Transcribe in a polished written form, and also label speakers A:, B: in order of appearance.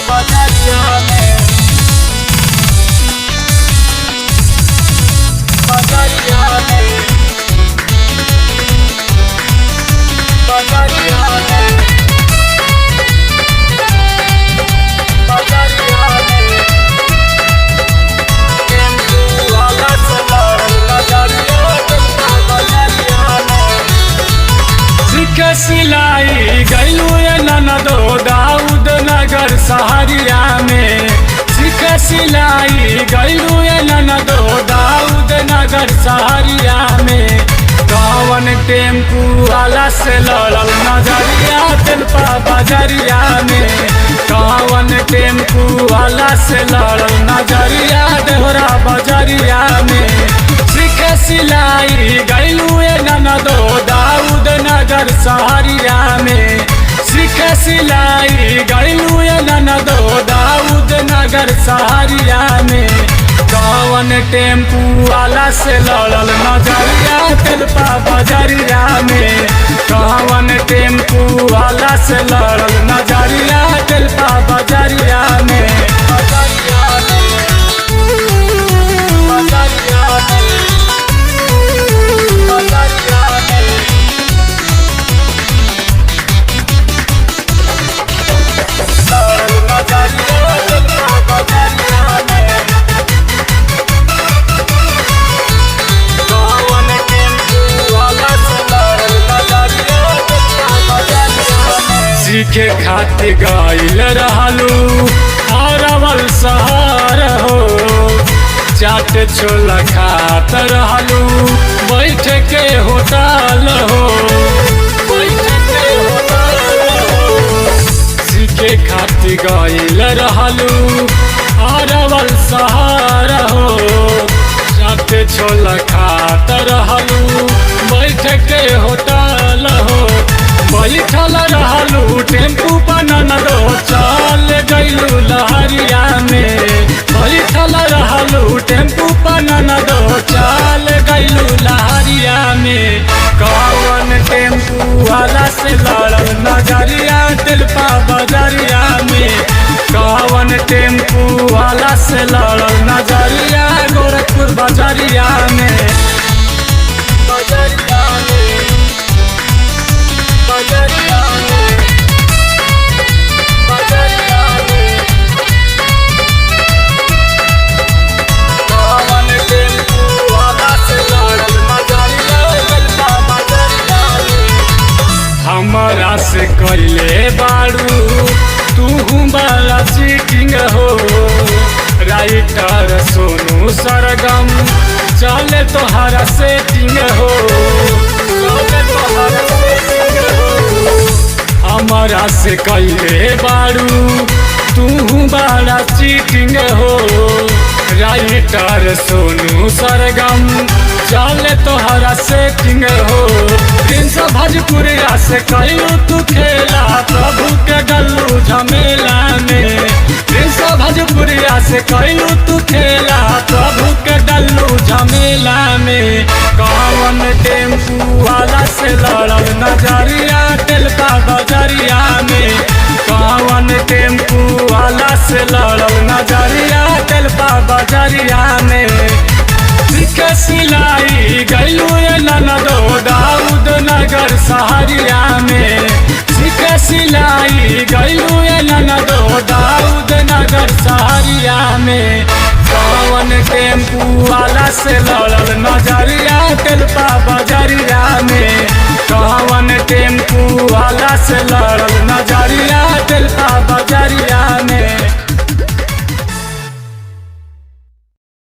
A: बजरिया में बजरिया में बजरिया में बजरिया में टेम्पू वाला चला बजरिया में सीख सिलाई गैलू ननदो दाऊद नगर सहरिया में सीख सिलाई गैलू ननदो दाऊद नगर सहरिया में कौन टेम्पू वाला से लड़ल नजरिया तेलपा बजरिया में कौन टेम्पू वाला से लड़ल नजरिया देहरा बजरिया में सीख सिलाई गैलू ननदो दाऊद नगर सहरिया में सीख सिलाई गैलू ननदो दाऊद नगर सहरिया में कौन टेम्पू वाला से लड़ल नजरिया तेलपा बजरिया में कौन टेम्पू वाला से लड़ल नजरिया तेलपा बजरिया में बजरिया में बजरिया में बजरिया में लड़ल नजरिया तेलपा बजरिया में सीखे खातिर गइल रहलू अरवल शहर हो चाट छोला खात रहलू बैठ के होटल हो बैठ के होटल हो सीखे खातिर गइल रहलू अरवल शहर हो चाट छोला खात रहलू बैठ के होटल हो बैठल रहलू टेम्पू बनलो चल गइलू लहरिया में बैठल रहलू टेम्पू बनलो चल गइलू लहरिया में कौन टेम्पू वाला से लड़ल नजरिया तेलपा बजरिया में कौन टेम्पू वाला से लड़ल नजरिया गोरखपुर बजरिया में बजरिया में बजरिया में बजरिया में कौन टेम्पू वाला से लड़ल नजरिया तेलपा बजरिया में हमरा से कइले बारू तू बड़ा चीटिंग हो राइटर सोनू सरगम चले तोहरा सेटिंग हो चले तोहरा सेटिंग हो हमरा से कइले बारू तू बड़ा चीटिंग हो राइटर सोनू सरगम चले तोहरा सेटिंग हो प्रिंस भोजपुरिया से कइलू तू खेला प्रभु के गल्लू झमेला में प्रिंस भोजपुरिया से कइलू तू खेला प्रभु के गल्लू झमेला में कौन टेम्पू वाला से लड़ल नजरिया तेलपा बजरिया में कौन टेम्पू वाला से लड़ल नजरिया तेलपा बजरिया में सीख सिलाई गैलू ननदो दाऊद नगर सहरिया में सीख सिलाई गैलू ननदो दाऊद नगर सहरिया में कौन टेम्पू वाला से लड़ल नजरिया तेलपा बजरिया में कौन टेम्पू वाला से लड़ल नजरिया तेलपा